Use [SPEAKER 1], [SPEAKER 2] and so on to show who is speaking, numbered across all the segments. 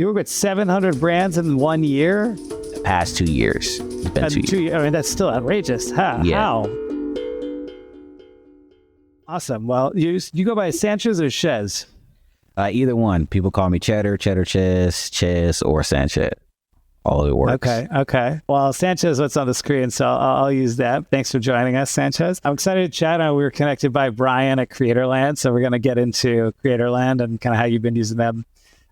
[SPEAKER 1] You work with 700 brands in 1 year?
[SPEAKER 2] The past 2 years. It's been 2 years.
[SPEAKER 1] I mean, that's still outrageous. Huh?
[SPEAKER 2] Yeah.
[SPEAKER 1] How? Awesome. Well, you go by Sanchez or CHEZ?
[SPEAKER 2] Either one. People call me Cheddar, CHEZ, or Sanchez. All of it works.
[SPEAKER 1] Okay. Well, Sanchez, what's on the screen, so I'll use that. Thanks for joining us, Sanchez. I'm excited to chat. We were connected by Brian at Creatorland, so we're going to get into Creatorland and kind of how you've been using them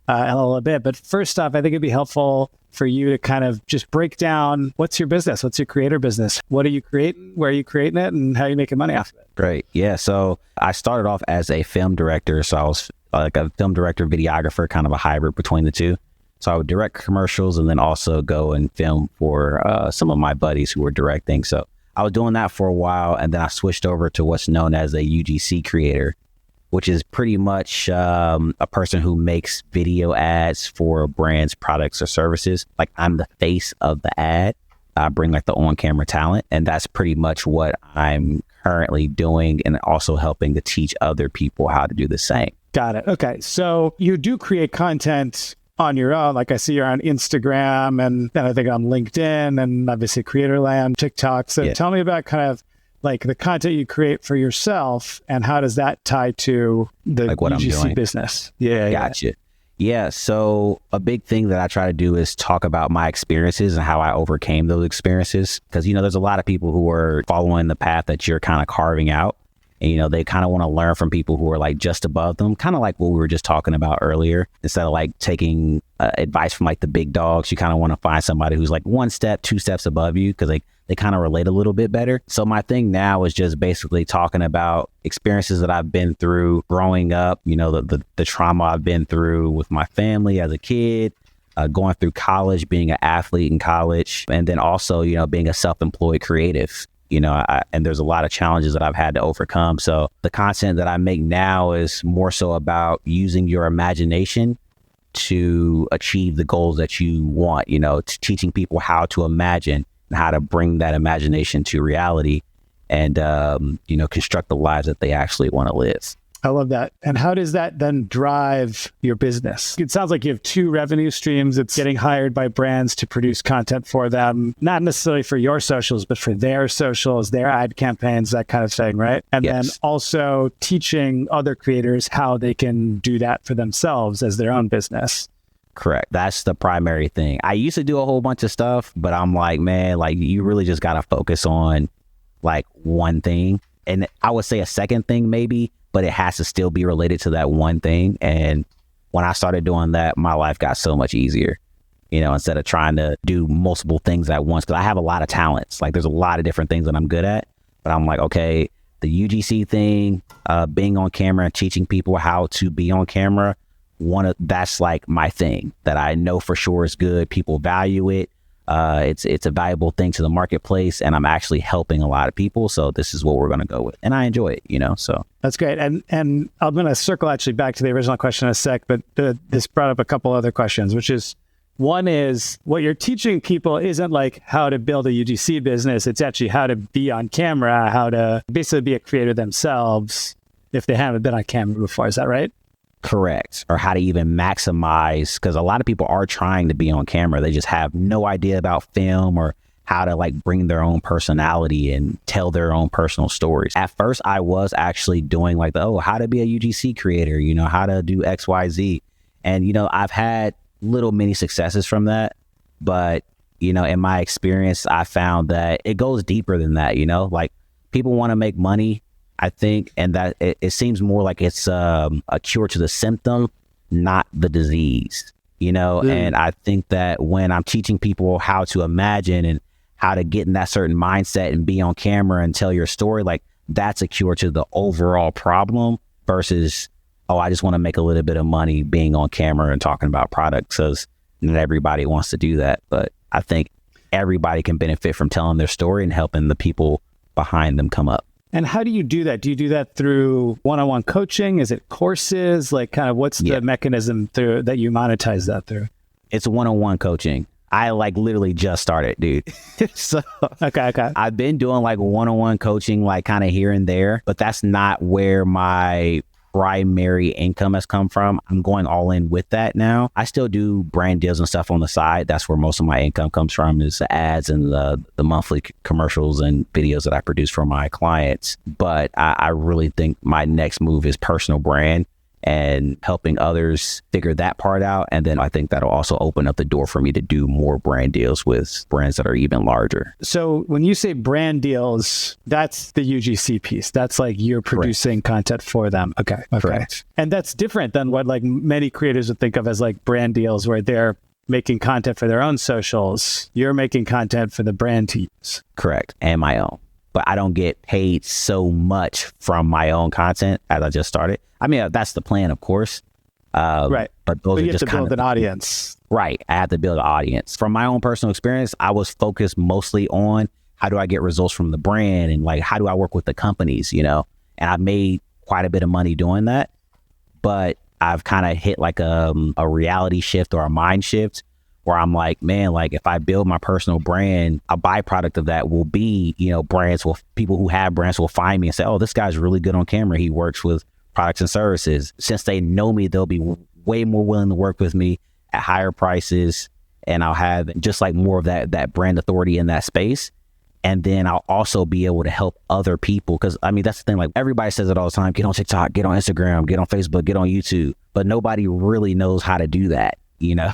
[SPEAKER 1] in a little bit. But first off, I think it'd be helpful for you to kind of just break down what's your business, what's your creator business, what are you creating, where are you creating it, and how are you making money off of it?
[SPEAKER 2] Great. Yeah. So I started off as a film director. So I was like a film director, videographer, kind of a hybrid between the two. So I would direct commercials and then also go and film for some of my buddies who were directing. So I was doing that for a while, and then I switched over to what's known as a UGC creator, which is pretty much a person who makes video ads for brands, products, or services. Like, I'm the face of the ad. I bring like the on-camera talent, and that's pretty much what I'm currently doing, and also helping to teach other people how to do the same.
[SPEAKER 1] Got it. Okay. So you do create content on your own. Like, I see you're on Instagram and I think on LinkedIn and obviously Creatorland, TikTok. So Tell me about kind of like the content you create for yourself, and how does that tie to the
[SPEAKER 2] like what
[SPEAKER 1] UGC
[SPEAKER 2] I'm doing?
[SPEAKER 1] Business? Yeah.
[SPEAKER 2] Gotcha. Yeah. So a big thing that I try to do is talk about my experiences and how I overcame those experiences. Because, there's a lot of people who are following the path that you're kind of carving out. And, they kind of want to learn from people who are like just above them, kind of like what we were just talking about earlier. Instead of like taking advice from like the big dogs, you kind of want to find somebody who's like 1 step, 2 steps above you, because they kind of relate a little bit better. So my thing now is just basically talking about experiences that I've been through growing up, the trauma I've been through with my family as a kid, going through college, being an athlete in college, and then also, being a self-employed creative. And there's a lot of challenges that I've had to overcome. So the content that I make now is more so about using your imagination to achieve the goals that you want, teaching people how to imagine and how to bring that imagination to reality and, construct the lives that they actually want to live.
[SPEAKER 1] I love that. And how does that then drive your business? It sounds like you have 2 revenue streams. It's getting hired by brands to produce content for them, not necessarily for your socials, but for their socials, their ad campaigns, that kind of thing, right? And then also teaching other creators how they can do that for themselves as their own business.
[SPEAKER 2] Correct. That's the primary thing. I used to do a whole bunch of stuff, but I'm like, man, like, you really just got to focus on like one thing. And I would say a second thing maybe, but it has to still be related to that one thing. And when I started doing that, my life got so much easier, instead of trying to do multiple things at once. Because I have a lot of talents. Like, there's a lot of different things that I'm good at. But I'm like, okay, the UGC thing, being on camera and teaching people how to be on camera, that's like my thing that I know for sure is good. People value it. It's a valuable thing to the marketplace, and I'm actually helping a lot of people. So this is what we're going to go with, and I enjoy it, so.
[SPEAKER 1] That's great. And I'm going to circle actually back to the original question in a sec, but this brought up a couple other questions, which is, one is, what you're teaching people isn't like how to build a UGC business. It's actually how to be on camera, how to basically be a creator themselves if they haven't been on camera before. Is that right?
[SPEAKER 2] Correct. Or how to even maximize, because a lot of people are trying to be on camera. They just have no idea about film or how to like bring their own personality and tell their own personal stories. At first, I was actually doing like how to be a UGC creator, how to do X, Y, Z. And, I've had little mini successes from that. But, in my experience, I found that it goes deeper than that, like, people want to make money, I think, and that it seems more like it's a cure to the symptom, not the disease, And I think that when I'm teaching people how to imagine and how to get in that certain mindset and be on camera and tell your story, like, that's a cure to the overall problem versus, I just want to make a little bit of money being on camera and talking about products, because not everybody wants to do that. But I think everybody can benefit from telling their story and helping the people behind them come up.
[SPEAKER 1] And how do you do that? Do you do that through one-on-one coaching? Is it courses? Like, kind of what's the mechanism through that you monetize that through?
[SPEAKER 2] It's one-on-one coaching. I like literally just started, dude. So
[SPEAKER 1] okay.
[SPEAKER 2] I've been doing like one-on-one coaching, like kind of here and there, but that's not where my primary income has come from. I'm going all in with that now. I still do brand deals and stuff on the side. That's where most of my income comes from, is the ads and the monthly commercials and videos that I produce for my clients. But I really think my next move is personal brand and helping others figure that part out. And then I think that'll also open up the door for me to do more brand deals with brands that are even larger.
[SPEAKER 1] So when you say brand deals, that's the UGC piece. That's like you're producing content for them. Okay.
[SPEAKER 2] Correct.
[SPEAKER 1] And that's different than what like many creators would think of as like brand deals, where they're making content for their own socials. You're making content for the brand to use.
[SPEAKER 2] Correct. And my own. But I don't get paid so much from my own content as I just started. I mean, that's the plan, of course.
[SPEAKER 1] Right.
[SPEAKER 2] But those
[SPEAKER 1] you
[SPEAKER 2] are
[SPEAKER 1] have
[SPEAKER 2] just
[SPEAKER 1] to build an audience.
[SPEAKER 2] Right. I have to build an audience. From my own personal experience, I was focused mostly on how do I get results from the brand and like, how do I work with the companies, you know? And I made quite a bit of money doing that. But I've kind of hit like a reality shift or a mind shift where I'm like, man, like if I build my personal brand, a byproduct of that will be, you know, people who have brands will find me and say, oh, this guy's really good on camera. He works with products and services. Since they know me, they'll be way more willing to work with me at higher prices. And I'll have just like more of that brand authority in that space. And then I'll also be able to help other people. Cause I mean, that's the thing, like everybody says it all the time, get on TikTok, get on Instagram, get on Facebook, get on YouTube, but nobody really knows how to do that. You know,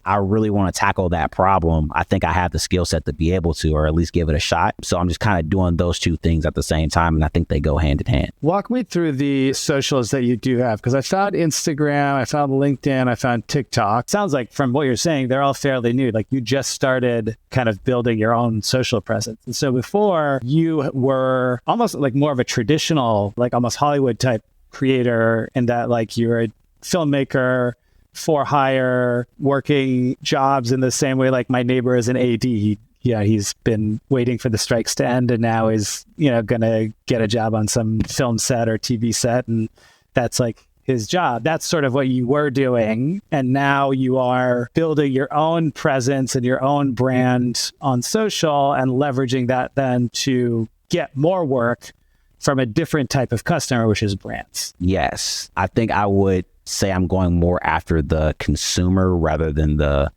[SPEAKER 2] I really want to tackle that problem. I think I have the skill set to be able to, or at least give it a shot. So I'm just kind of doing those two things at the same time. And I think they go hand in hand.
[SPEAKER 1] Walk me through the socials that you do have, because I found Instagram, I found LinkedIn, I found TikTok. Sounds like from what you're saying, they're all fairly new. Like you just started kind of building your own social presence. And so before, you were almost like more of a traditional, like almost Hollywood type creator, in that like you're a filmmaker for hire, working jobs in the same way like my neighbor is an AD. He's been waiting for the strikes to end and now is, you know, going to get a job on some film set or TV set. And that's like his job. That's sort of what you were doing. And now you are building your own presence and your own brand on social and leveraging that then to get more work from a different type of customer, which is brands.
[SPEAKER 2] Yes. I think I would say I'm going more after the consumer rather than the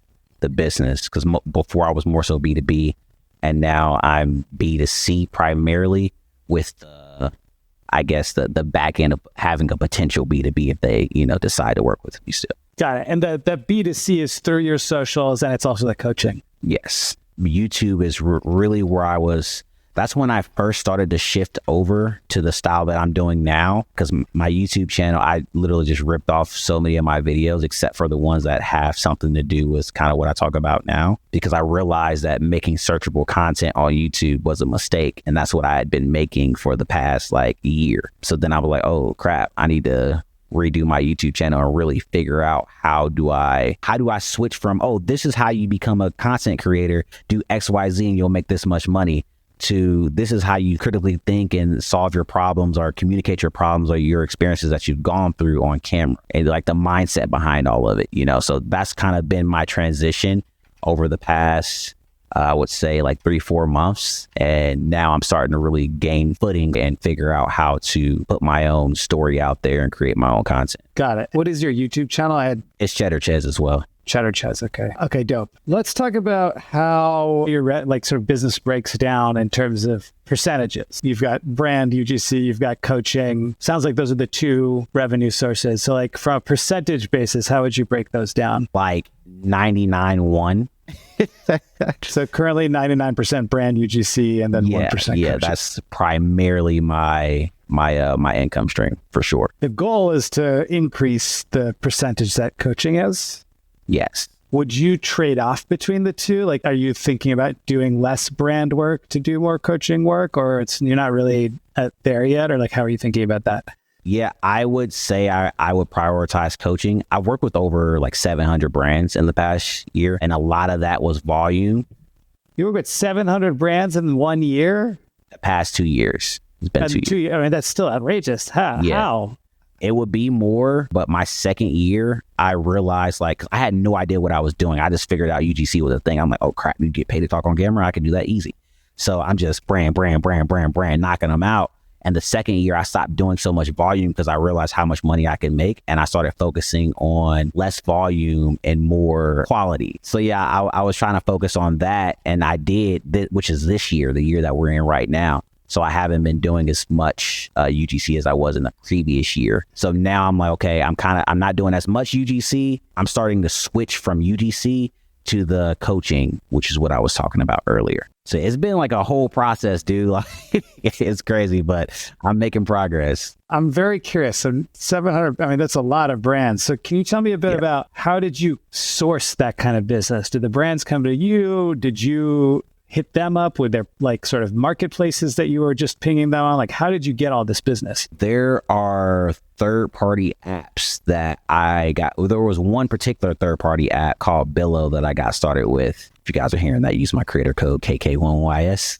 [SPEAKER 2] business, because before I was more so B2B and now I'm B2C primarily, with I guess the back end of having a potential B2B if they, you know, decide to work with me still.
[SPEAKER 1] Got it. And the B2C is through your socials, and it's also the coaching.
[SPEAKER 2] Yes. YouTube is really where that's when I first started to shift over to the style that I'm doing now, because my YouTube channel, I literally just ripped off so many of my videos, except for the ones that have something to do with kind of what I talk about now, because I realized that making searchable content on YouTube was a mistake. And that's what I had been making for the past like year. So then I was like, oh crap, I need to redo my YouTube channel and really figure out how do I switch from, oh, this is how you become a content creator, do XYZ and you'll make this much money, to this is how you critically think and solve your problems or communicate your problems or your experiences that you've gone through on camera, and like the mindset behind all of it, you know? So that's kind of been my transition over the past, I would say like 3-4 months. And now I'm starting to really gain footing and figure out how to put my own story out there and create my own content.
[SPEAKER 1] Got it. What is your YouTube channel?
[SPEAKER 2] It's Cheddar CHEZ as well.
[SPEAKER 1] Cheddar CHEZ. Okay, dope. Let's talk about how your like sort of business breaks down in terms of percentages. You've got brand, UGC, you've got coaching. Sounds like those are the two revenue sources. So like from a percentage basis, how would you break those down?
[SPEAKER 2] Like 99-1.
[SPEAKER 1] So currently 99% brand UGC and then 1% coaching.
[SPEAKER 2] Yeah, that's primarily my income stream for sure.
[SPEAKER 1] The goal is to increase the percentage that coaching is.
[SPEAKER 2] Yes.
[SPEAKER 1] Would you trade off between the two? Like, are you thinking about doing less brand work to do more coaching work, or you're not really there yet? Or like, how are you thinking about that?
[SPEAKER 2] Yeah, I would say I would prioritize coaching. I've worked with over like 700 brands in the past year, and a lot of that was volume.
[SPEAKER 1] You worked with 700 brands in 1 year?
[SPEAKER 2] The past 2 years. It's been 2 years.
[SPEAKER 1] I mean, that's still outrageous. How?
[SPEAKER 2] It would be more, but my second year, I realized like I had no idea what I was doing. I just figured out UGC was a thing. I'm like, oh crap, you get paid to talk on camera. I can do that easy. So I'm just brand, knocking them out. And the second year, I stopped doing so much volume because I realized how much money I could make. And I started focusing on less volume and more quality. So yeah, I was trying to focus on that. And I did, which is this year, the year that we're in right now. So I haven't been doing as much UGC as I was in the previous year. So now I'm like, okay, I'm not doing as much UGC. I'm starting to switch from UGC to the coaching, which is what I was talking about earlier. So it's been like a whole process, dude. Like, it's crazy, but I'm making progress.
[SPEAKER 1] I'm very curious. So 700, I mean, that's a lot of brands. So can you tell me a bit about how did you source that kind of business? Did the brands come to you? Did you hit them up with their like sort of marketplaces that you were just pinging them on? Like, how did you get all this business?
[SPEAKER 2] There are third-party apps that I got. There was one particular third-party app called Billo that I got started with. If you guys are hearing that, use my creator code KK1YS.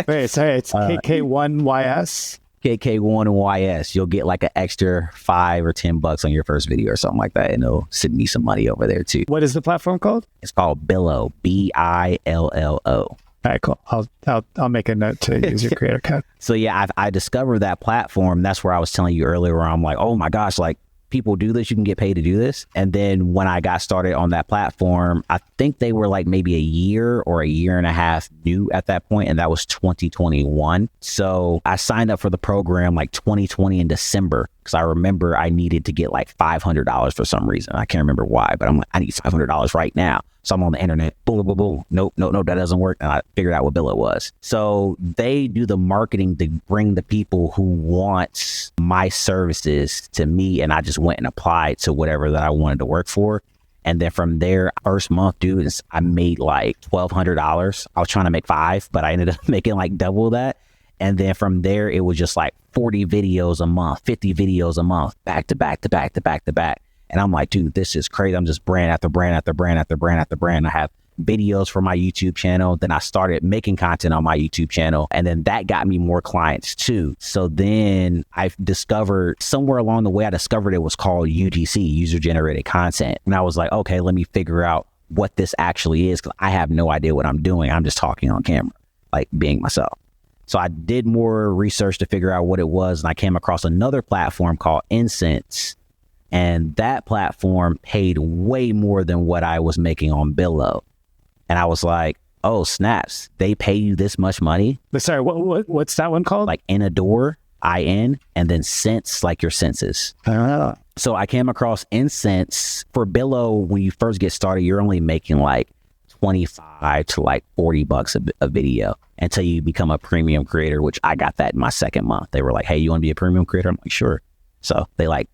[SPEAKER 1] Wait, sorry, it's KK1YS?
[SPEAKER 2] KK1YS. You'll get like an extra $5 or $10 on your first video or something like that, and it'll send me some money over there too.
[SPEAKER 1] What is the platform called?
[SPEAKER 2] It's called Billo, BILLO.
[SPEAKER 1] All right, cool. I'll make a note to use your creator code.
[SPEAKER 2] So yeah, I discovered that platform. That's where I was telling you earlier, where I'm like, oh my gosh, like people do this, you can get paid to do this. And then when I got started on that platform, I think they were like maybe a year or a year and a half new at that point, and that was 2021. So I signed up for the program like 2020 in December, because I remember I needed to get like $500 for some reason. I can't remember why, but I'm like, I need $500 right now. So I'm on the internet, boom, boom, boom. Nope, that doesn't work. And I figured out what Billo was. So they do the marketing to bring the people who want my services to me. And I just went and applied to whatever that I wanted to work for. And then from there, first month, dude, I made like $1,200. I was trying to make $5, but I ended up making like double that. And then from there, it was just like 40 videos a month, 50 videos a month, back to back to back to back to back. And I'm like, dude, this is crazy. I'm just brand after brand after brand after brand after brand. I have videos for my YouTube channel. Then I started making content on my YouTube channel. And then that got me more clients too. So then I discovered somewhere along the way, I discovered it was called UGC, user generated content. And I was like, okay, let me figure out what this actually is, because I have no idea what I'm doing. I'm just talking on camera, like being myself. So I did more research to figure out what it was. And I came across another platform called Incense. And that platform paid way more than what I was making on Billo. And I was like, oh, snaps. They pay you this much money?
[SPEAKER 1] But sorry, what's that one called?
[SPEAKER 2] Like Inador, IN, and then Sense, like your senses. So I came across Incense. For Billo, when you first get started, you're only making like 25 to like $40 a video until you become a premium creator, which I got that in my second month. They were like, hey, you want to be a premium creator? I'm like, sure. So they like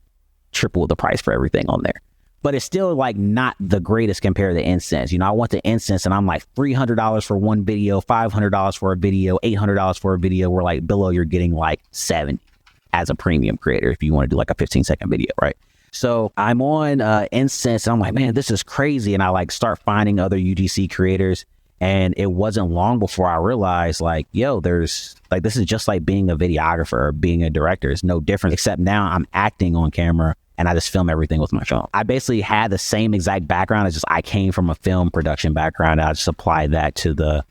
[SPEAKER 2] triple the price for everything on there. But it's still like not the greatest compared to Incense. You know, I went to Incense and I'm like $300 for one video, $500 for a video, $800 for a video. Where like Billo, you're getting like 70 as a premium creator if you want to do like a 15-second video, right? So I'm on Incense and I'm like, man, this is crazy. And I like start finding other UGC creators. And it wasn't long before I realized like, yo, there's like, this is just like being a videographer or being a director. It's no different, except now I'm acting on camera and I just film everything with my phone. I basically had the same exact background. It's just I came from a film production background. I just applied that to the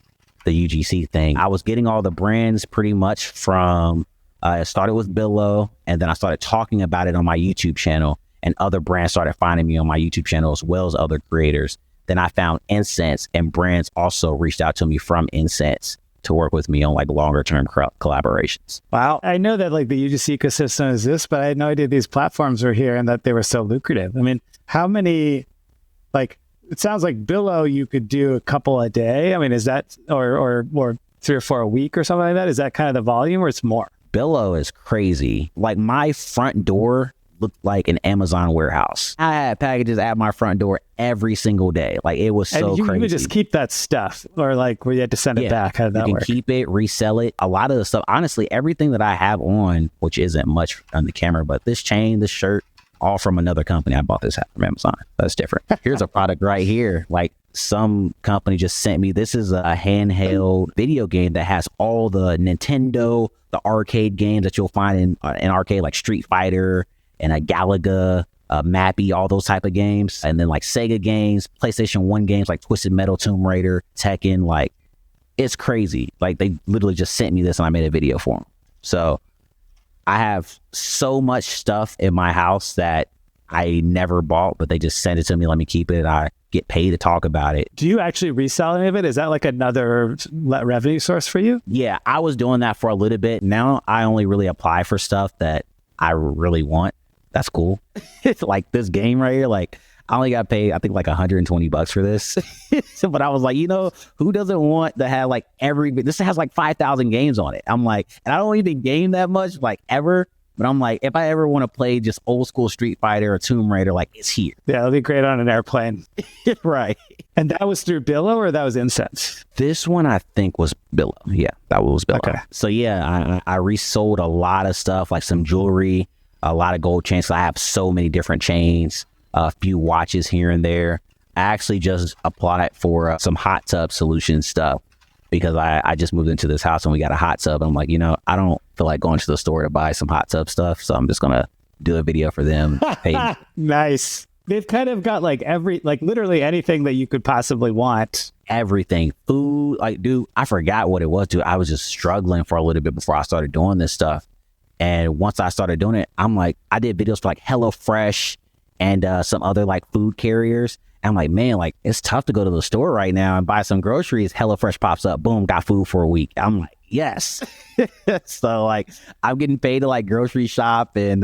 [SPEAKER 2] UGC thing. I was getting all the brands pretty much from, it started with Billo, and then I started talking about it on my YouTube channel, and other brands started finding me on my YouTube channel as well as other creators. Then I found Incense, and brands also reached out to me from Incense to work with me on like longer term collaborations.
[SPEAKER 1] Wow. I know that like the UGC ecosystem is this, but I had no idea these platforms were here and that they were so lucrative. I mean, how many, like, it sounds like Billo, you could do a couple a day. I mean, is that, or 3 or 4 a week or something like that? Is that kind of the volume, or it's more?
[SPEAKER 2] Billo is crazy. Like my front door looked like an Amazon warehouse. I had packages at my front door every single day. Like it was so crazy.
[SPEAKER 1] You would just keep that stuff, or like where you had to send it back? How did that work?
[SPEAKER 2] You can keep it, resell it. A lot of the stuff, honestly, everything that I have on, which isn't much on the camera, but this chain, this shirt, all from another company. I bought this hat from Amazon. That's different. Here's a product right here. Like some company just sent me, this is a handheld video game that has all the Nintendo, the arcade games that you'll find in an arcade, like Street Fighter and a Galaga, Mappy, all those type of games. And then like Sega games, PlayStation 1 games like Twisted Metal, Tomb Raider, Tekken. Like it's crazy. Like they literally just sent me this and I made a video for them. So I have so much stuff in my house that I never bought, but they just send it to me, let me keep it. I get paid to talk about it.
[SPEAKER 1] Do you actually resell any of it? Is that like another revenue source for you?
[SPEAKER 2] Yeah, I was doing that for a little bit. Now I only really apply for stuff that I really want. That's cool. It's like this game right here. Like I only got paid, I think like $120 for this. But I was like, who doesn't want to have like this has like 5,000 games on it. I'm like, and I don't even game that much like ever. But I'm like, if I ever want to play just old school Street Fighter or Tomb Raider, like it's here.
[SPEAKER 1] Yeah, it'll be great on an airplane.
[SPEAKER 2] Right.
[SPEAKER 1] And that was through Billo or that was Incense?
[SPEAKER 2] This one I think was Billo. Yeah, that was Billo. Okay. So yeah, I resold a lot of stuff, like some jewelry, a lot of gold chains. So I have so many different chains, a few watches here and there. I actually just applied for some hot tub solution stuff because I just moved into this house and we got a hot tub. I'm like, I don't feel like going to the store to buy some hot tub stuff. So I'm just going to do a video for them.
[SPEAKER 1] Nice. They've kind of got like literally anything that you could possibly want.
[SPEAKER 2] Everything. Food. Like, dude, I forgot what it was, dude. I was just struggling for a little bit before I started doing this stuff. And once I started doing it, I'm like, I did videos for like HelloFresh and some other like food carriers. I'm like, man, like it's tough to go to the store right now and buy some groceries. HelloFresh pops up, boom, got food for a week. I'm like, yes. So like I'm getting paid to like grocery shop and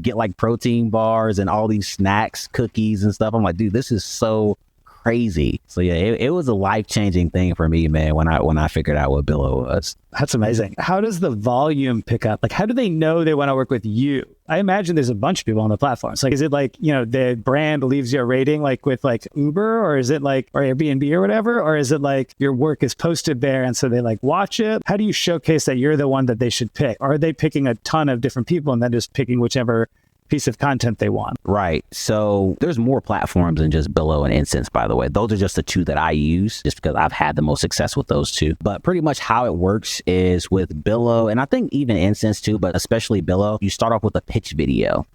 [SPEAKER 2] get like protein bars and all these snacks, cookies and stuff. I'm like, dude, this is so crazy. So yeah, it was a life-changing thing for me, man, when I figured out what Billo was.
[SPEAKER 1] That's amazing. How does the volume pick up? Like, how do they know they want to work with you? I imagine there's a bunch of people on the platforms. Like, is it like, the brand leaves you a rating like with like Uber, or is it like, or Airbnb or whatever? Or is it like your work is posted there and so they like watch it? How do you showcase that you're the one that they should pick? Or are they picking a ton of different people and then just picking whichever piece of content they want?
[SPEAKER 2] Right. So there's more platforms than just Billo and Incense, by the way. Those are just the two that I use just because I've had the most success with those two. But pretty much how it works is with Billo, and I think even Incense too, but especially Billo, you start off with a pitch video.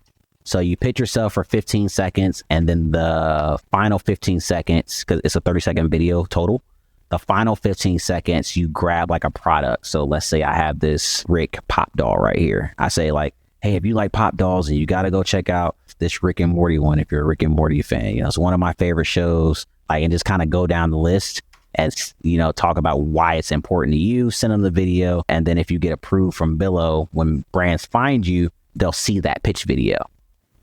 [SPEAKER 2] So you pitch yourself for 15 seconds and then the final 15 seconds, because it's a 30-second video total, the final 15 seconds, you grab like a product. So let's say I have this Rick pop doll right here. I say like, hey, if you like pop dolls, and you got to go check out this Rick and Morty one if you're a Rick and Morty fan. It's one of my favorite shows. Like, and just kind of go down the list and, talk about why it's important to you, send them the video. And then if you get approved from Billo, when brands find you, they'll see that pitch video.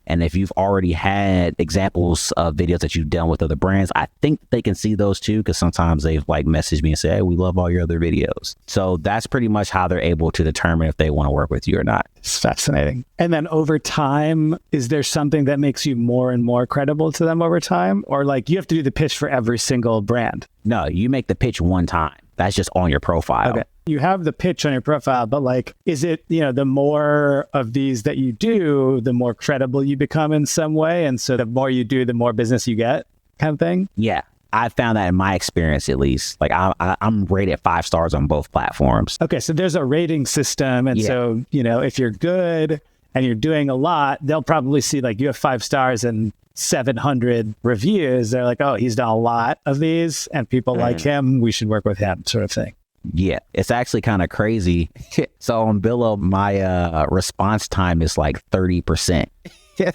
[SPEAKER 2] And if you've already had examples of videos that you've done with other brands, I think they can see those too, because sometimes they've like messaged me and say, hey, we love all your other videos. So that's pretty much how they're able to determine if they want to work with you or not.
[SPEAKER 1] It's fascinating. And then over time, is there something that makes you more and more credible to them over time? Or like you have to do the pitch for every single brand?
[SPEAKER 2] No, you make the pitch one time. That's just on your profile.
[SPEAKER 1] Okay. You have the pitch on your profile, but like, is it, the more of these that you do, the more credible you become in some way? And so the more you do, the more business you get kind of thing?
[SPEAKER 2] Yeah. I found that in my experience, at least. Like I'm rated 5 stars on both platforms.
[SPEAKER 1] Okay. So there's a rating system. And so, if you're good and you're doing a lot, they'll probably see like you have 5 stars and 700 reviews. They're like, oh, he's done a lot of these and people like him. We should work with him, sort of thing.
[SPEAKER 2] Yeah, it's actually kind of crazy. So on Billo, my response time is like 30%.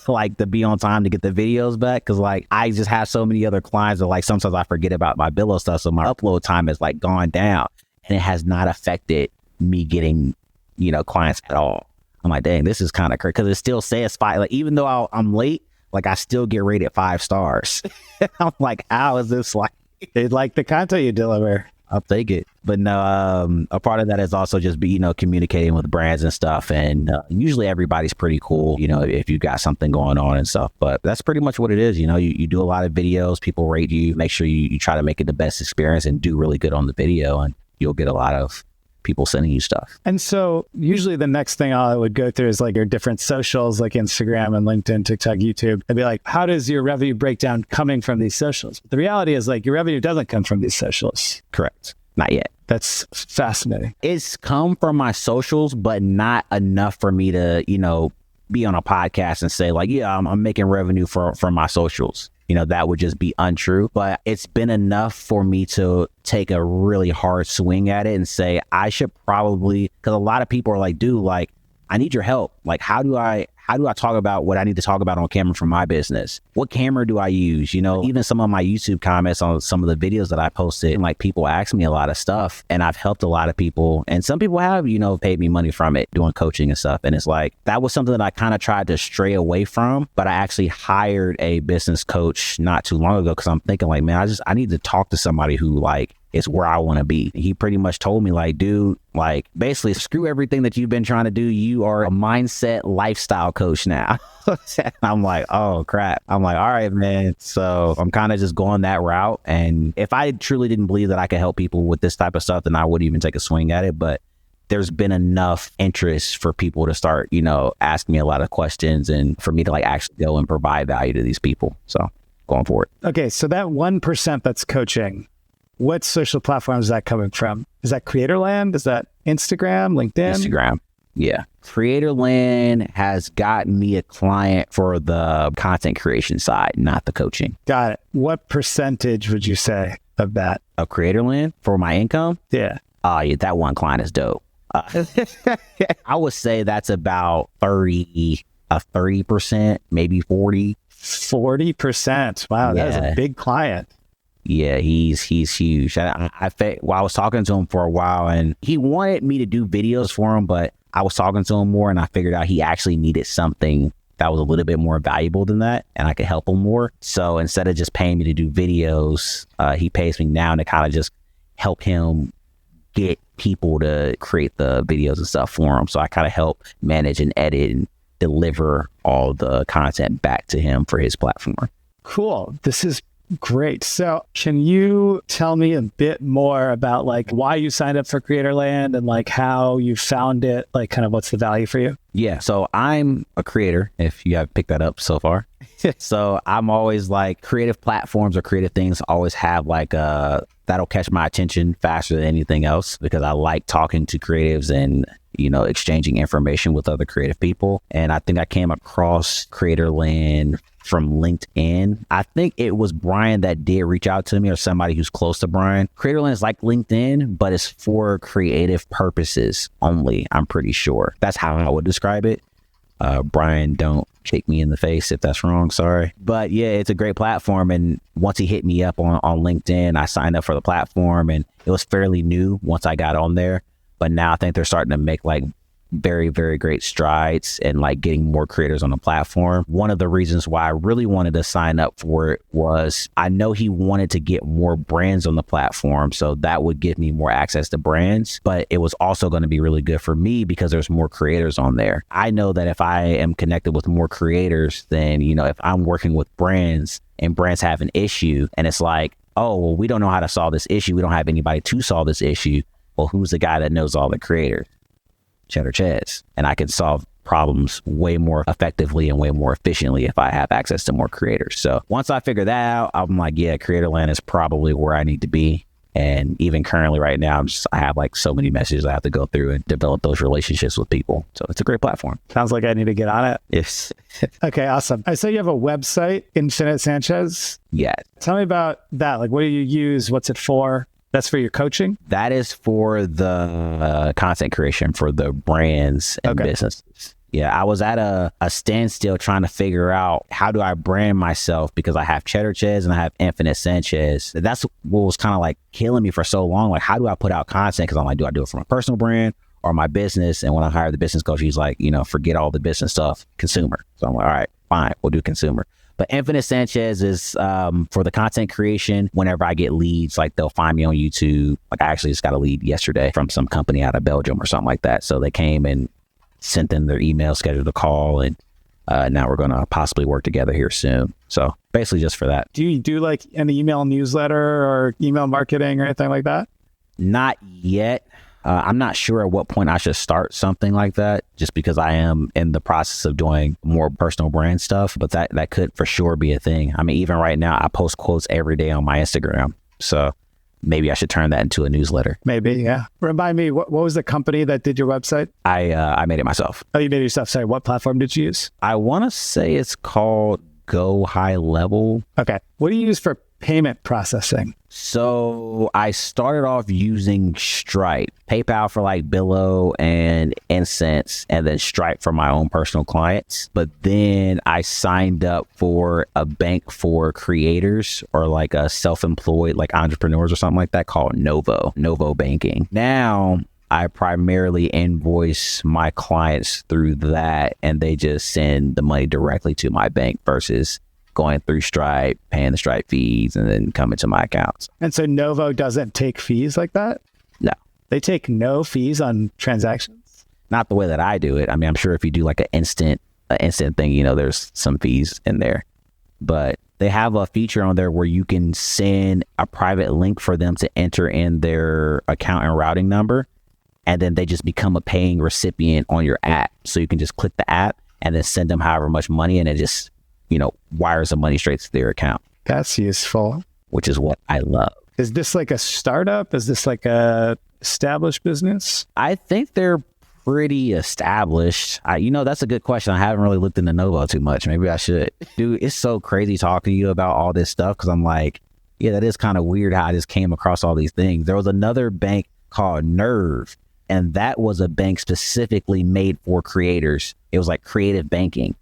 [SPEAKER 2] Like to be on time to get the videos back, because like I just have so many other clients that like sometimes I forget about my Billo stuff, so my upload time has like gone down, and it has not affected me getting clients at all. I'm like, dang, this is kind of crazy, because it still says 5. Like even though I'm late, like I still get rated 5 stars. I'm like, how is this like?
[SPEAKER 1] They like the content you deliver.
[SPEAKER 2] I'll take it. But no, a part of that is also just communicating with brands and stuff. And usually everybody's pretty cool, if you got something going on and stuff. But that's pretty much what it is. You do a lot of videos, people rate you, make sure you try to make it the best experience and do really good on the video, and you'll get a lot of people sending you stuff.
[SPEAKER 1] And so usually the next thing I would go through is like your different socials, like Instagram and LinkedIn, TikTok, YouTube. I'd be like, how does your revenue break down coming from these socials? But the reality is like your revenue doesn't come from these socials.
[SPEAKER 2] Correct. Not yet.
[SPEAKER 1] That's fascinating.
[SPEAKER 2] It's come from my socials, but not enough for me to, be on a podcast and say like, yeah, I'm making revenue from my socials. that would just be untrue. But it's been enough for me to take a really hard swing at it and say, I should probably, because a lot of people are like, dude, like, I need your help. Like, how do I talk about what I need to talk about on camera for my business? What camera do I use? Even some of my YouTube comments on some of the videos that I posted, and like people ask me a lot of stuff, and I've helped a lot of people, and some people have, paid me money from it doing coaching and stuff. And it's like, that was something that I kind of tried to stray away from, but I actually hired a business coach not too long ago because I'm thinking like, man, I need to talk to somebody who like is where I want to be. He pretty much told me like, dude, like basically screw everything that you've been trying to do. You are a mindset lifestyle coach now. I'm like, oh crap. I'm like, all right, man. So I'm kind of just going that route. And if I truly didn't believe that I could help people with this type of stuff, then I wouldn't even take a swing at it. But there's been enough interest for people to start, asking me a lot of questions and for me to like actually go and provide value to these people. So going forward.
[SPEAKER 1] Okay. So that 1% that's coaching, what social platforms is that coming from? Is that Creatorland? Is that Instagram, LinkedIn?
[SPEAKER 2] Instagram. Yeah. Creatorland has gotten me a client for the content creation side, not the coaching.
[SPEAKER 1] Got it. What percentage would you say of that?
[SPEAKER 2] Of Creatorland for my income?
[SPEAKER 1] Yeah.
[SPEAKER 2] Yeah, that one client is dope. I would say that's about 30%, maybe 40.
[SPEAKER 1] 40%. Wow, that is a big client.
[SPEAKER 2] Yeah, he's huge. I was talking to him for a while, and he wanted me to do videos for him, but I was talking to him more, and I figured out he actually needed something that was a little bit more valuable than that, and I could help him more. So instead of just paying me to do videos, he pays me now to kind of just help him get people to create the videos and stuff for him. So I kind of help manage and edit and deliver all the content back to him for his platform.
[SPEAKER 1] Cool. This is great. So can you tell me a bit more about like why you signed up for Creatorland and like how you found it, like kind of what's the value for you?
[SPEAKER 2] Yeah. So I'm a creator, if you have picked that up so far. So I'm always like creative platforms or creative things always have like that'll catch my attention faster than anything else because I like talking to creatives and exchanging information with other creative people. And I think I came across Creatorland from LinkedIn. I think it was Brian that did reach out to me or somebody who's close to Brian. Creatorland is like LinkedIn, but it's for creative purposes only, I'm pretty sure. That's how I would describe it. Brian, don't kick me in the face if that's wrong, sorry. But yeah, it's a great platform. And once he hit me up on LinkedIn, I signed up for the platform and it was fairly new once I got on there. But now I think they're starting to make like very, very great strides and like getting more creators on the platform. One of the reasons why I really wanted to sign up for it was I know he wanted to get more brands on the platform. So that would give me more access to brands, but it was also going to be really good for me because there's more creators on there. I know that if I am connected with more creators, then, if I'm working with brands and brands have an issue and it's like, oh, well, we don't know how to solve this issue. We don't have anybody to solve this issue. Well, who's the guy that knows all the creators? CHEDDAR CHEZ. And I can solve problems way more effectively and way more efficiently if I have access to more creators. So once I figure that out, I'm like, yeah, Creatorland is probably where I need to be. And even currently right now, I have like so many messages I have to go through and develop those relationships with people. So it's a great platform.
[SPEAKER 1] Sounds like I need to get on it.
[SPEAKER 2] Yes.
[SPEAKER 1] Okay, awesome. I saw you have a website, Infinite Sanchez.
[SPEAKER 2] Yeah.
[SPEAKER 1] Tell me about that. Like, what do you use? What's it for? That's for your coaching?
[SPEAKER 2] That is for the content creation for the brands and businesses. Yeah, I was at a standstill trying to figure out how do I brand myself because I have CHEDDAR CHEZ and I have Infinite Sanchez. That's what was kind of like killing me for so long. Like, how do I put out content? Because I'm like, do I do it for my personal brand or my business? And when I hired the business coach, he's like, forget all the business stuff, consumer. So I'm like, all right, fine, we'll do consumer. But Infinite Sanchez is for the content creation. Whenever I get leads, like they'll find me on YouTube. Like I actually just got a lead yesterday from some company out of Belgium or something like that. So they came and sent in their email, scheduled a call, and now we're going to possibly work together here soon. So basically just for that.
[SPEAKER 1] Do you do like an email newsletter or email marketing or anything like that?
[SPEAKER 2] Not yet. I'm not sure at what point I should start something like that, just because I am in the process of doing more personal brand stuff, but that could for sure be a thing. I mean, even right now, I post quotes every day on my Instagram. So maybe I should turn that into a newsletter.
[SPEAKER 1] Maybe, yeah. Remind me, what was the company that did your website?
[SPEAKER 2] I made it myself.
[SPEAKER 1] Oh, you made it yourself. Sorry, what platform did you use?
[SPEAKER 2] I want to say it's called go high level.
[SPEAKER 1] Okay. What do you use for payment processing?
[SPEAKER 2] So I started off using Stripe, PayPal for like Billo and Incense, and then Stripe for my own personal clients. But then I signed up for a bank for creators or like a self-employed, like entrepreneurs or something like that, called Novo Banking. Now I primarily invoice my clients through that, and they just send the money directly to my bank versus going through Stripe, paying the Stripe fees, and then coming to my accounts.
[SPEAKER 1] And so Novo doesn't take fees like that?
[SPEAKER 2] No.
[SPEAKER 1] They take no fees on transactions?
[SPEAKER 2] Not the way that I do it. I mean, I'm sure if you do like an instant thing, you know, there's some fees in there. But they have a feature on there where you can send a private link for them to enter in their account and routing number, and then they just become a paying recipient on your app. So you can just click the app and then send them however much money, and it just, you know, wires the money straight to their account.
[SPEAKER 1] That's useful.
[SPEAKER 2] Which is what I love.
[SPEAKER 1] Is this like a startup? Is this like a established business?
[SPEAKER 2] I think they're pretty established. You know, that's a good question. I haven't really looked into Novo too much. Maybe I should. Dude, it's so crazy talking to you about all this stuff because I'm like, yeah, that is kind of weird how I just came across all these things. There was another bank called Nerve, and that was a bank specifically made for creators. It was like creative banking.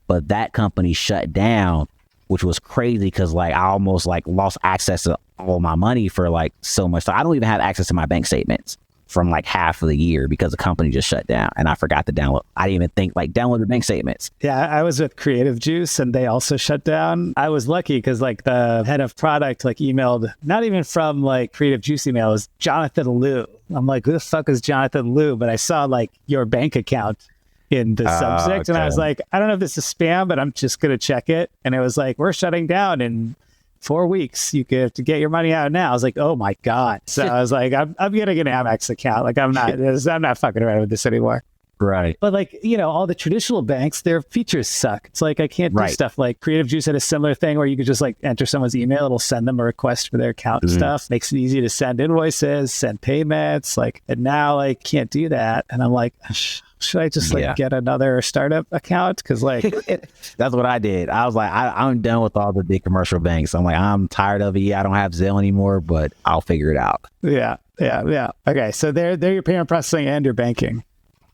[SPEAKER 2] But that company shut down, which was crazy because like I almost like lost access to all my money for like so much. So I don't even have access to my bank statements from like half of the year because the company just shut down and I forgot to download. I didn't even think like download the bank statements.
[SPEAKER 1] Yeah, I was with Creative Juice and they also shut down. I was lucky because like the head of product like emailed, not even from like Creative Juice email, it was Jonathan Liu. I'm like, who the fuck is Jonathan Liu? But I saw like your bank account in the subject. And I was like, I don't know if this is spam, but I'm just going to check it. And it was like, we're shutting down in 4 weeks. You have to get your money out now. I was like, oh my God. So I was like, I'm getting an Amex account. Like I'm not fucking around with this anymore.
[SPEAKER 2] Right.
[SPEAKER 1] But like, you know, all the traditional banks, their features suck. It's like, I can't do stuff like Creative Juice had a similar thing where you could just like enter someone's email. It'll send them a request for their account and stuff. Makes it easy to send invoices, send payments. Like, and now I can't do that. And I'm like, should I just like get another startup account? Cause like,
[SPEAKER 2] that's what I did. I was like, I'm done with all the big commercial banks. I'm like, I'm tired of it. Yeah, I don't have Zelle anymore, but I'll figure it out.
[SPEAKER 1] Yeah. Okay. So they're your payment processing and your banking.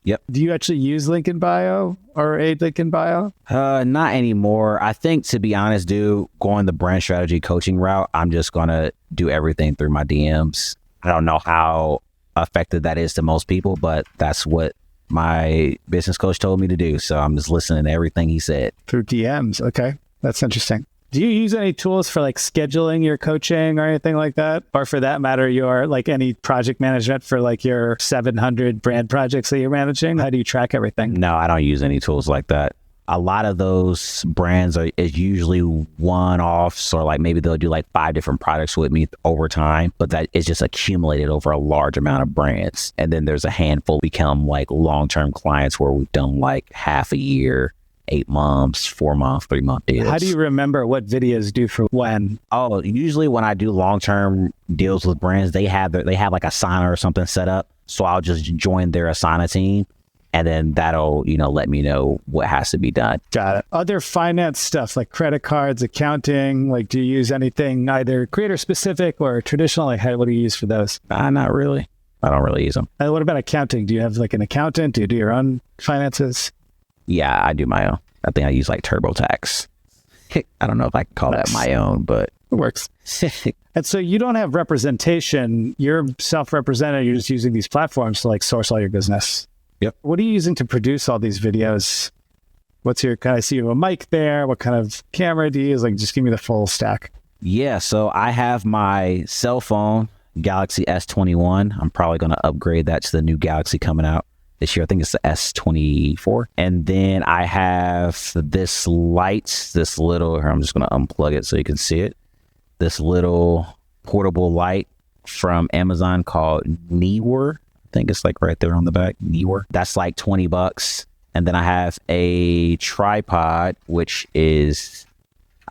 [SPEAKER 2] Yep.
[SPEAKER 1] Do you actually use link in bio or a link in bio?
[SPEAKER 2] Not anymore. I think, to be honest, dude, going the brand strategy coaching route, I'm just going to do everything through my DMs. I don't know how effective that is to most people, but that's what my business coach told me to do. So I'm just listening to everything he said.
[SPEAKER 1] Through DMs. Okay. That's interesting. Do you use any tools for like scheduling your coaching or anything like that? Or for that matter, your like any project management for like your 700 brand projects that you're managing? How do you track everything?
[SPEAKER 2] No, I don't use any tools like that. A lot of those brands is usually one-offs, or like maybe they'll do like 5 different products with me over time, but that is just accumulated over a large amount of brands. And then there's a handful become like long-term clients where we've done like half a year, 8 months, 4 months, 3 month deals.
[SPEAKER 1] How do you remember what videos do for when?
[SPEAKER 2] Oh, usually when I do long-term deals with brands, they have like a Asana or something set up. So I'll just join their Asana team, and then that'll, you know, let me know what has to be done.
[SPEAKER 1] Got it. Other finance stuff like credit cards, accounting, like do you use anything either creator specific or traditional? Like what do you use for those?
[SPEAKER 2] Not really. I don't really use them.
[SPEAKER 1] And what about accounting? Do you have like an accountant? Do you do your own finances?
[SPEAKER 2] Yeah, I do my own. I think I use like TurboTax. I don't know if I can call that my own, but
[SPEAKER 1] it works. And so you don't have representation. You're self-represented. You're just using these platforms to like source all your business.
[SPEAKER 2] Yep.
[SPEAKER 1] What are you using to produce all these videos? What's your, can I see you have a mic there? What kind of camera do you use? Like, just give me the full stack.
[SPEAKER 2] Yeah. So I have my cell phone, Galaxy S21. I'm probably going to upgrade that to the new Galaxy coming out this year. I think it's the S24. And then I have this light, this little, I'm just going to unplug it so you can see it. This little portable light from Amazon called Neewer. I think it's like right there on the back, Neewer. That's like $20. And then I have a tripod, which is,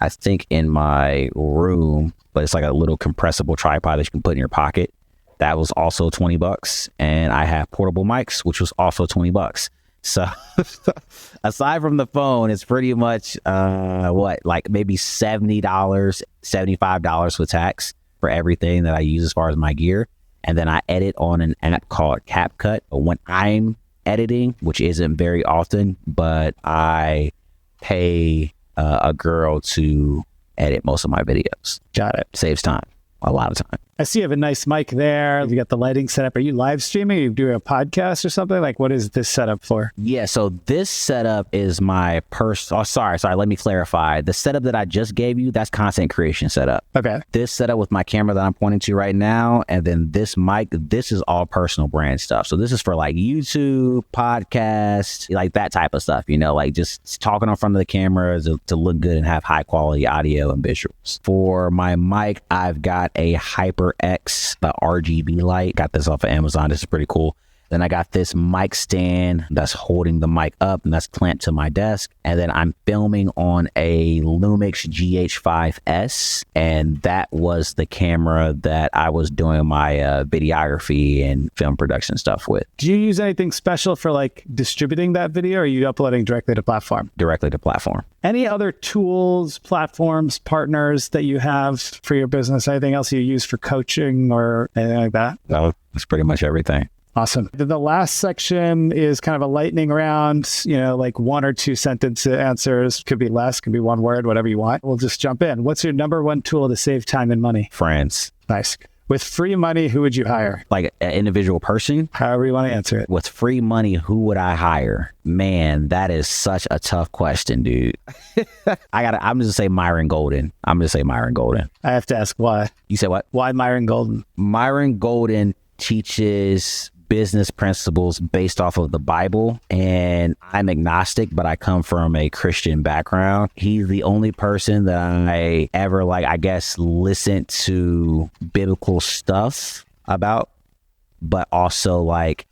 [SPEAKER 2] I think, in my room, but it's like a little compressible tripod that you can put in your pocket. That was also $20. And I have portable mics, which was also $20. So aside from the phone, it's pretty much like maybe $70, $75 with tax for everything that I use as far as my gear. And then I edit on an app called CapCut. When I'm editing, which isn't very often, but I pay a girl to edit most of my videos.
[SPEAKER 1] Got it.
[SPEAKER 2] Saves time, a lot of time.
[SPEAKER 1] I see you have a nice mic there. You got the lighting set up. Are you live streaming? Are you doing a podcast or something? Like, what is this setup for?
[SPEAKER 2] Yeah, so this setup is my sorry, let me clarify. The setup that I just gave you, that's content creation setup.
[SPEAKER 1] Okay.
[SPEAKER 2] This setup with my camera that I'm pointing to right now, and then this mic, this is all personal brand stuff. So this is for like YouTube, podcast, like that type of stuff, like just talking in front of the camera to look good and have high quality audio and visuals. For my mic, I've got a HyperX, the RGB light. Got this off of Amazon. This is pretty cool. Then I got this mic stand that's holding the mic up and that's clamped to my desk. And then I'm filming on a Lumix GH5S. And that was the camera that I was doing my videography and film production stuff with.
[SPEAKER 1] Do you use anything special for like distributing that video, or are you uploading directly to platform?
[SPEAKER 2] Directly to platform.
[SPEAKER 1] Any other tools, platforms, partners that you have for your business? Anything else you use for coaching or anything like that?
[SPEAKER 2] No, that's pretty much everything.
[SPEAKER 1] Awesome. The last section is kind of a lightning round, like 1 or 2 sentence answers. Could be less, could be one word, whatever you want. We'll just jump in. What's your number one tool to save time and money?
[SPEAKER 2] Friends.
[SPEAKER 1] Nice. With free money, who would you hire?
[SPEAKER 2] Like an individual person?
[SPEAKER 1] However you want to answer it.
[SPEAKER 2] With free money, who would I hire? Man, that is such a tough question, dude. I'm just gonna say Myron Golden.
[SPEAKER 1] I have to ask why.
[SPEAKER 2] You said what?
[SPEAKER 1] Why Myron Golden?
[SPEAKER 2] Myron Golden teaches business principles based off of the Bible, and I'm agnostic, but I come from a Christian background. He's the only person that I ever listened to biblical stuff about, but also like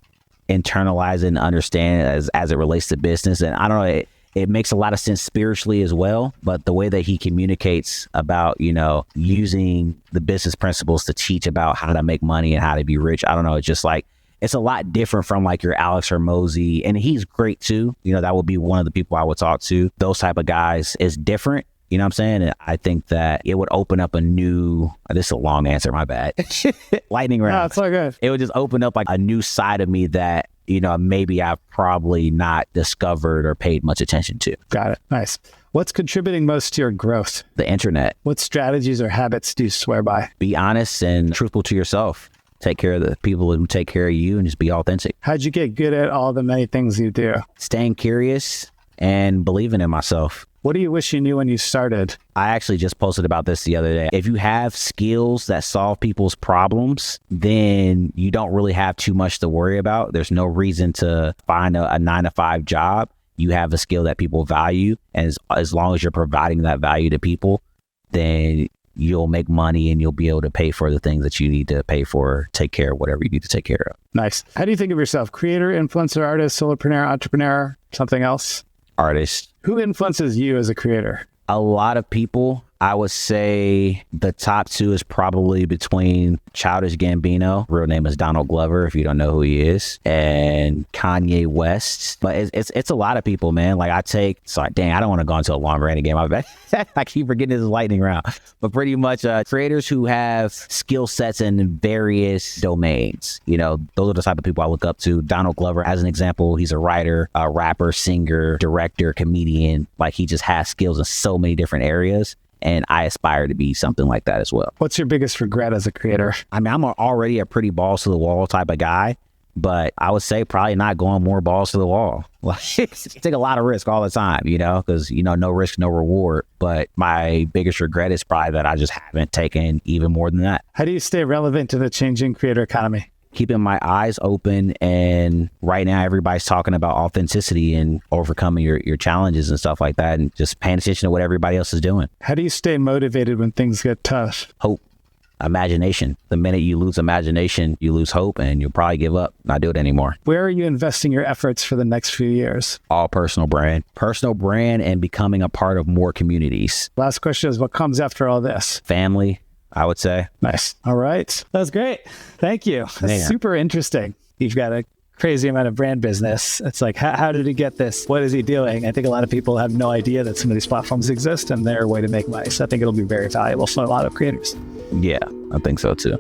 [SPEAKER 2] internalize it and understand as it relates to business. And I don't know, it makes a lot of sense spiritually as well, but the way that he communicates about, using the business principles to teach about how to make money and how to be rich, I don't know, it's just like, it's a lot different from like your Alex Hormozy, and he's great too. That would be one of the people I would talk to. Those type of guys is different. You know what I'm saying? And I think that it would open up this is a long answer, my bad. Lightning round.
[SPEAKER 1] No, it's all good.
[SPEAKER 2] It would just open up like a new side of me that, maybe I've probably not discovered or paid much attention to.
[SPEAKER 1] Got it. Nice. What's contributing most to your growth?
[SPEAKER 2] The internet.
[SPEAKER 1] What strategies or habits do you swear by?
[SPEAKER 2] Be honest and truthful to yourself. Take care of the people who take care of you and just be authentic.
[SPEAKER 1] How'd you get good at all the many things you do?
[SPEAKER 2] Staying curious and believing in myself.
[SPEAKER 1] What do you wish you knew when you started?
[SPEAKER 2] I actually just posted about this the other day. If you have skills that solve people's problems, then you don't really have too much to worry about. There's no reason to find a 9-to-5 job. You have a skill that people value. And as long as you're providing that value to people, then you'll make money and you'll be able to pay for the things that you need to pay for, take care of whatever you need to take care of.
[SPEAKER 1] Nice. How do you think of yourself? Creator, influencer, artist, solopreneur, entrepreneur, something else?
[SPEAKER 2] Artist.
[SPEAKER 1] Who influences you as a creator?
[SPEAKER 2] A lot of people. I would say the top 2 is probably between Childish Gambino, real name is Donald Glover, if you don't know who he is, and Kanye West. But it's a lot of people, man. Like I don't want to go into a long rant again. My bad. I keep forgetting this is lightning round. But pretty much creators who have skill sets in various domains. Those are the type of people I look up to. Donald Glover, as an example, he's a writer, a rapper, singer, director, comedian. Like he just has skills in so many different areas. And I aspire to be something like that as well.
[SPEAKER 1] What's your biggest regret as a creator?
[SPEAKER 2] I mean, I'm already a pretty balls to the wall type of guy, but I would say probably not going more balls to the wall. Like, take a lot of risk all the time, because, no risk, no reward. But my biggest regret is probably that I just haven't taken even more than that.
[SPEAKER 1] How do you stay relevant to the changing creator economy?
[SPEAKER 2] Keeping my eyes open, and right now everybody's talking about authenticity and overcoming your challenges and stuff like that, and just paying attention to what everybody else is doing.
[SPEAKER 1] How do you stay motivated when things get tough?
[SPEAKER 2] Hope. Imagination. The minute you lose imagination, you lose hope, and you'll probably give up, not do it anymore.
[SPEAKER 1] Where are you investing your efforts for the next few years?
[SPEAKER 2] All personal brand and becoming a part of more communities.
[SPEAKER 1] Last question is, what comes after all this?
[SPEAKER 2] Family, I would say.
[SPEAKER 1] Nice. All right. That was great. Thank you. That's super interesting. You've got a crazy amount of brand business. It's like, how did he get this? What is he doing? I think a lot of people have no idea that some of these platforms exist and they're a way to make money. So I think it'll be very valuable for a lot of creators.
[SPEAKER 2] Yeah, I think so too.